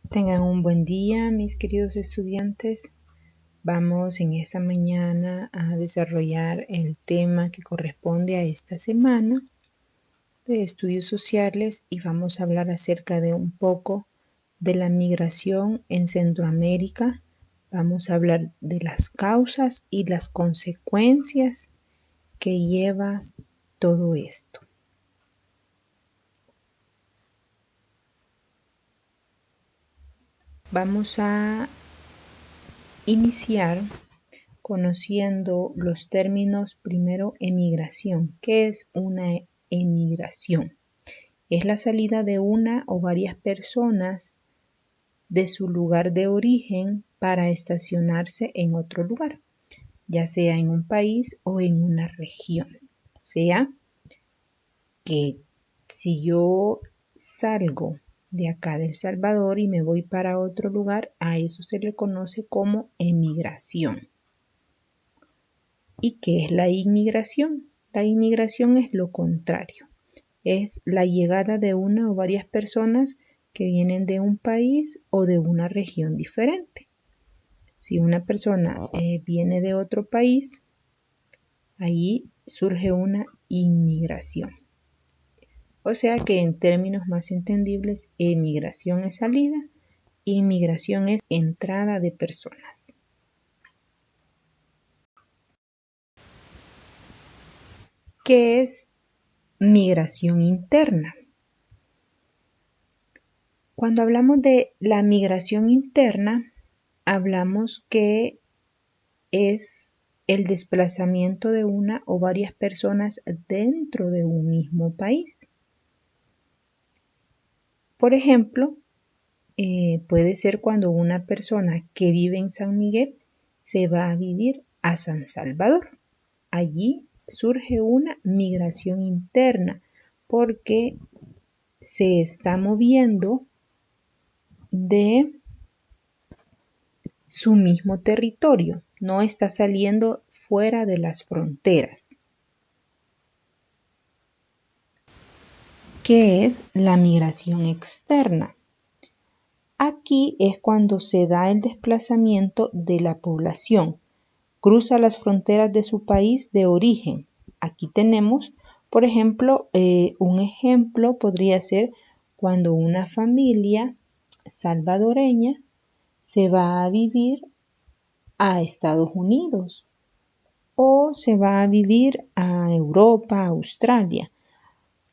Tengan un buen día, mis queridos estudiantes. Vamos en esta mañana a desarrollar el tema que corresponde a esta semana de estudios sociales y vamos a hablar acerca de un poco de la migración en Centroamérica. Vamos a hablar de las causas y las consecuencias que lleva todo esto. Vamos a iniciar conociendo los términos. Primero, emigración. ¿Qué es una emigración? Es la salida de una o varias personas de su lugar de origen para estacionarse en otro lugar, ya sea en un país o en una región. O sea, que si yo salgo de acá de El Salvador y me voy para otro lugar, a eso se le conoce como emigración. ¿Y qué es la inmigración? La inmigración es lo contrario. Es la llegada de una o varias personas que vienen de un país o de una región diferente. Si una persona viene de otro país, ahí surge una inmigración. O sea que en términos más entendibles, emigración es salida, inmigración es entrada de personas. ¿Qué es migración interna? Cuando hablamos de la migración interna, hablamos que es el desplazamiento de una o varias personas dentro de un mismo país. Por ejemplo, puede ser cuando una persona que vive en San Miguel se va a vivir a San Salvador. Allí surge una migración interna porque se está moviendo de su mismo territorio, no está saliendo fuera de las fronteras. ¿Qué es la migración externa? Aquí es cuando se da el desplazamiento de la población, cruza las fronteras de su país de origen. Aquí tenemos, por ejemplo, un ejemplo podría ser cuando una familia salvadoreña se va a vivir a Estados Unidos o se va a vivir a Europa, a Australia.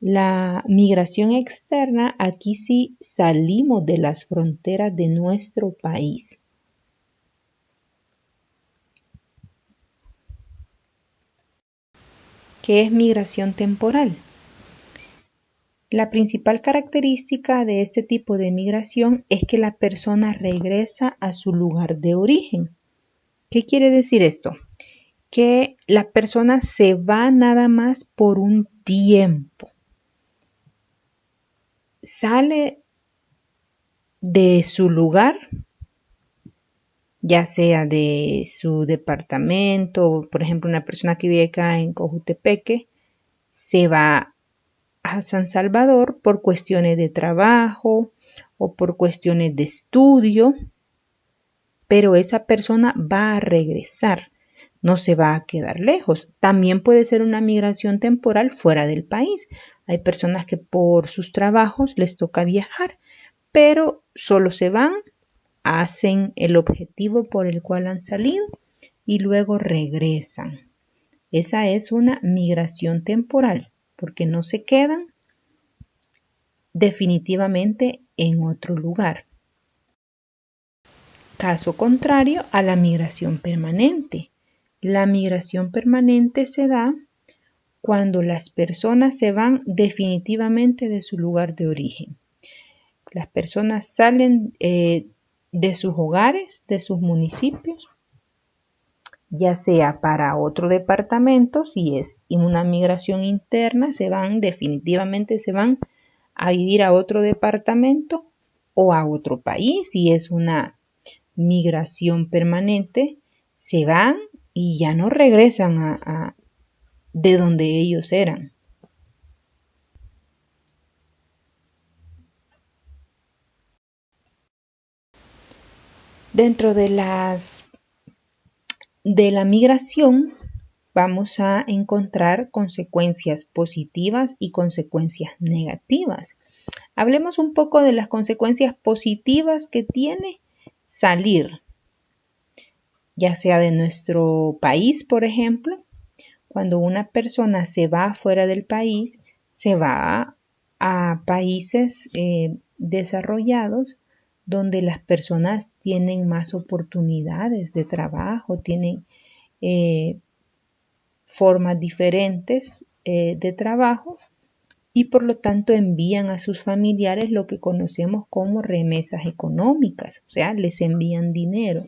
La migración externa, aquí sí salimos de las fronteras de nuestro país. ¿Qué es migración temporal? La principal característica de este tipo de migración es que la persona regresa a su lugar de origen. ¿Qué quiere decir esto? Que la persona se va nada más por un tiempo. Sale de su lugar, ya sea de su departamento, por ejemplo, una persona que vive acá en Cojutepeque, se va a San Salvador por cuestiones de trabajo o por cuestiones de estudio, pero esa persona va a regresar, no se va a quedar lejos. También puede ser una migración temporal fuera del país. Hay personas que por sus trabajos les toca viajar, pero solo se van, hacen el objetivo por el cual han salido y luego regresan. Esa es una migración temporal, porque no se quedan definitivamente en otro lugar. Caso contrario a la migración permanente. La migración permanente se da cuando las personas se van definitivamente de su lugar de origen. Las personas salen de sus hogares, de sus municipios, ya sea para otro departamento, si es una migración interna, definitivamente se van a vivir a otro departamento o a otro país, si es una migración permanente, se van y ya no regresan de donde ellos eran. Dentro de la migración vamos a encontrar consecuencias positivas y consecuencias negativas. Hablemos un poco de las consecuencias positivas que tiene salir, ya sea de nuestro país, por ejemplo. Cuando una persona se va fuera del país, se va a países desarrollados donde las personas tienen más oportunidades de trabajo, tienen formas diferentes de trabajo y por lo tanto envían a sus familiares lo que conocemos como remesas económicas, o sea, les envían dinero.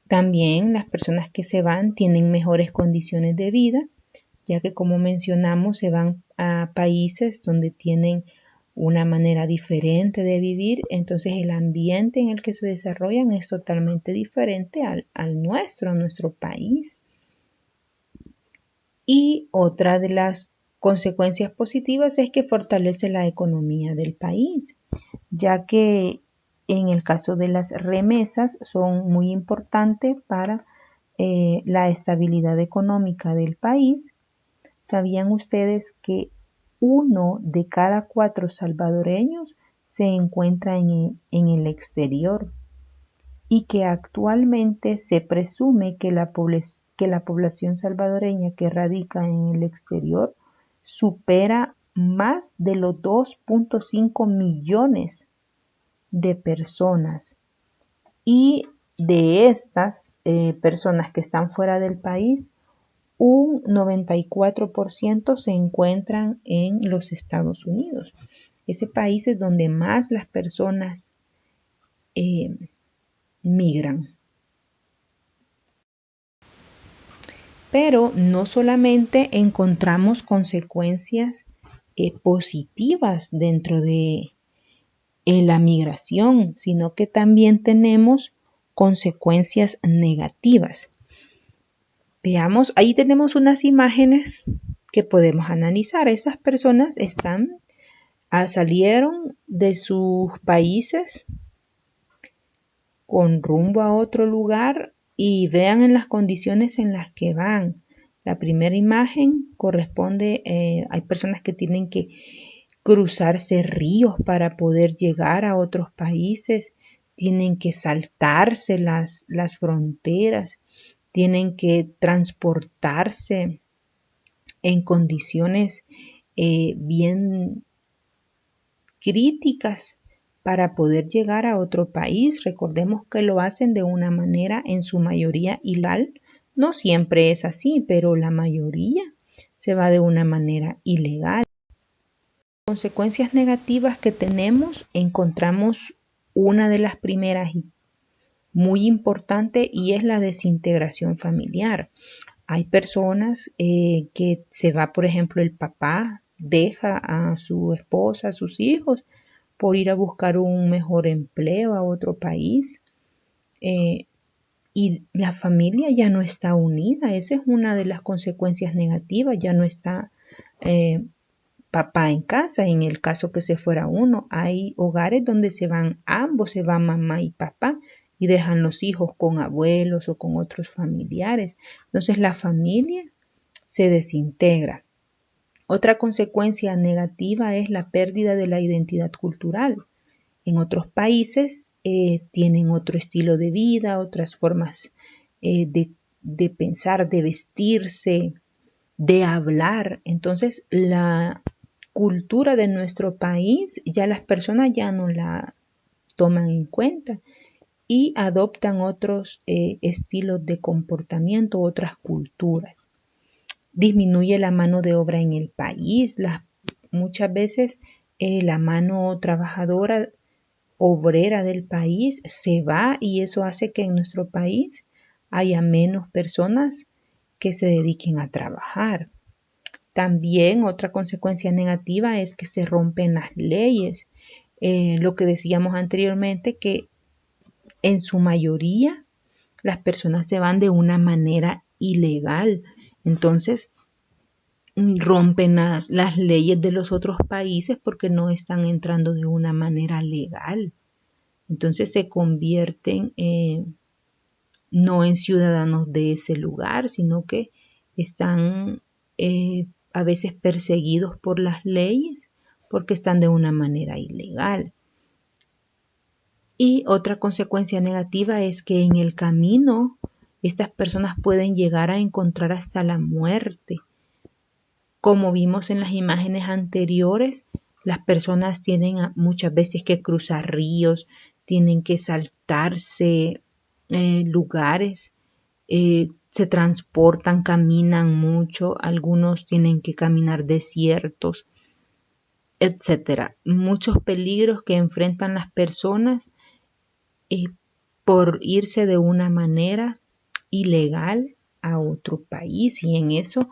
También las personas que se van tienen mejores condiciones de vida, ya que como mencionamos se van a países donde tienen una manera diferente de vivir, entonces el ambiente en el que se desarrollan es totalmente diferente al nuestro, a nuestro país. Y otra de las consecuencias positivas es que fortalece la economía del país, ya que en el caso de las remesas son muy importantes para la estabilidad económica del país. ¿Sabían ustedes que 1 de cada 4 salvadoreños se encuentra en el exterior y que actualmente se presume que la población salvadoreña que radica en el exterior supera más de los 2.5 millones de personas? Y de estas personas que están fuera del país, un 94% se encuentran en los Estados Unidos. Ese país es donde más las personas migran. Pero no solamente encontramos consecuencias positivas dentro de la migración, sino que también tenemos consecuencias negativas. Veamos, ahí tenemos unas imágenes que podemos analizar. Estas personas salieron de sus países con rumbo a otro lugar y vean en las condiciones en las que van. La primera imagen corresponde, hay personas que tienen que cruzarse ríos para poder llegar a otros países, tienen que saltarse las fronteras, tienen que transportarse en condiciones bien críticas para poder llegar a otro país. Recordemos que lo hacen de una manera en su mayoría ilegal. No siempre es así, pero la mayoría se va de una manera ilegal. Consecuencias negativas que tenemos, encontramos una de las primeras y muy importante, y es la desintegración familiar. Hay personas que se va, por ejemplo, el papá deja a su esposa, a sus hijos, por ir a buscar un mejor empleo a otro país. Y la familia ya no está unida. Esa es una de las consecuencias negativas. Ya no está papá en casa. En el caso que se fuera uno, hay hogares donde se van ambos, se va mamá y papá y dejan los hijos con abuelos o con otros familiares. Entonces la familia se desintegra. Otra consecuencia negativa es la pérdida de la identidad cultural. En otros países tienen otro estilo de vida, otras formas de pensar, de vestirse, de hablar. Entonces la cultura de nuestro país ya las personas ya no la toman en cuenta y adoptan otros estilos de comportamiento, otras culturas. Disminuye la mano de obra en el país. Muchas veces la mano trabajadora obrera del país se va y eso hace que en nuestro país haya menos personas que se dediquen a trabajar. También otra consecuencia negativa es que se rompen las leyes. Lo que decíamos anteriormente, que en su mayoría las personas se van de una manera ilegal. Entonces rompen las leyes de los otros países porque no están entrando de una manera legal. Entonces se convierten no en ciudadanos de ese lugar, sino que están a veces perseguidos por las leyes porque están de una manera ilegal. Y otra consecuencia negativa es que en el camino estas personas pueden llegar a encontrar hasta la muerte. Como vimos en las imágenes anteriores, las personas tienen muchas veces que cruzar ríos, tienen que saltarse lugares, se transportan, caminan mucho, algunos tienen que caminar desiertos, etcétera. Muchos peligros que enfrentan las personas por irse de una manera ilegal a otro país. Y en eso,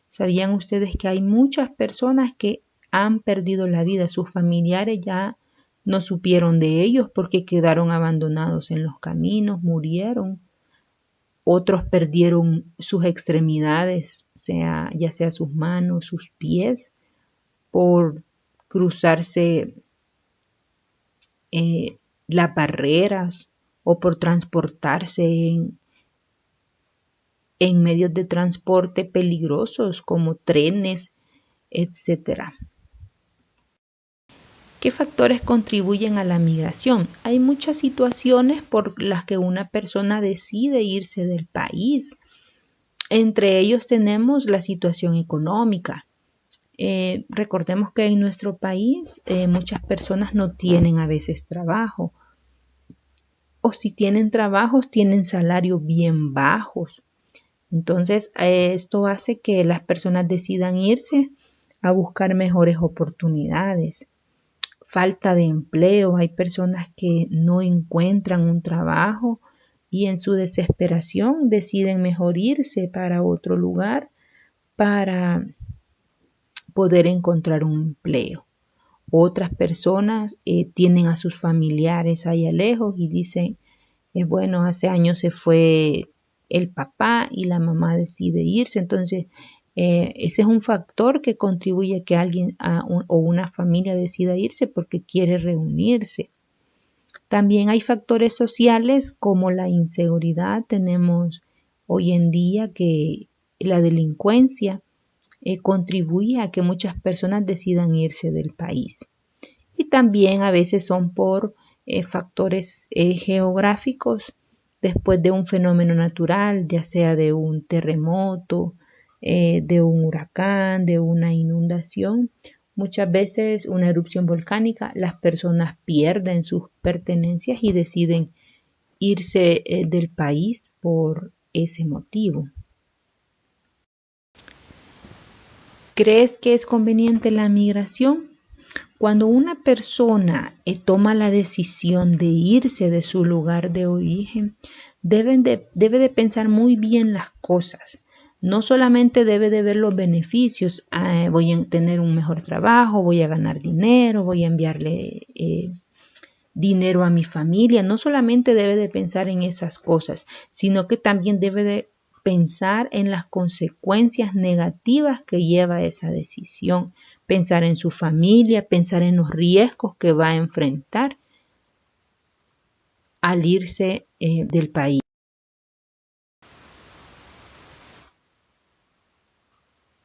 ¿sabían ustedes que hay muchas personas que han perdido la vida? Sus familiares ya no supieron de ellos porque quedaron abandonados en los caminos, murieron. Otros perdieron sus extremidades, ya sea sus manos, sus pies, por cruzarse las barreras o por transportarse en medios de transporte peligrosos como trenes, etc. ¿Qué factores contribuyen a la migración? Hay muchas situaciones por las que una persona decide irse del país. Entre ellos tenemos la situación económica. Recordemos que en nuestro país muchas personas no tienen a veces trabajo. O si tienen trabajos, tienen salarios bien bajos. Entonces, esto hace que las personas decidan irse a buscar mejores oportunidades. Falta de empleo, hay personas que no encuentran un trabajo y en su desesperación deciden mejor irse para otro lugar para poder encontrar un empleo. Otras personas tienen a sus familiares allá lejos y dicen, bueno, hace años se fue el papá y la mamá decide irse, entonces ese es un factor que contribuye a que alguien o una familia decida irse porque quiere reunirse. También hay factores sociales como la inseguridad. Tenemos hoy en día que la delincuencia contribuye a que muchas personas decidan irse del país. Y también a veces son por factores geográficos después de un fenómeno natural, ya sea de un terremoto, de un huracán, de una inundación. Muchas veces una erupción volcánica, las personas pierden sus pertenencias y deciden irse del país por ese motivo. ¿Crees que es conveniente la migración? Cuando una persona toma la decisión de irse de su lugar de origen, debe de pensar muy bien las cosas. No solamente debe de ver los beneficios, voy a tener un mejor trabajo, voy a ganar dinero, voy a enviarle dinero a mi familia. No solamente debe de pensar en esas cosas, sino que también debe de pensar en las consecuencias negativas que lleva esa decisión. Pensar en su familia, pensar en los riesgos que va a enfrentar al irse del país.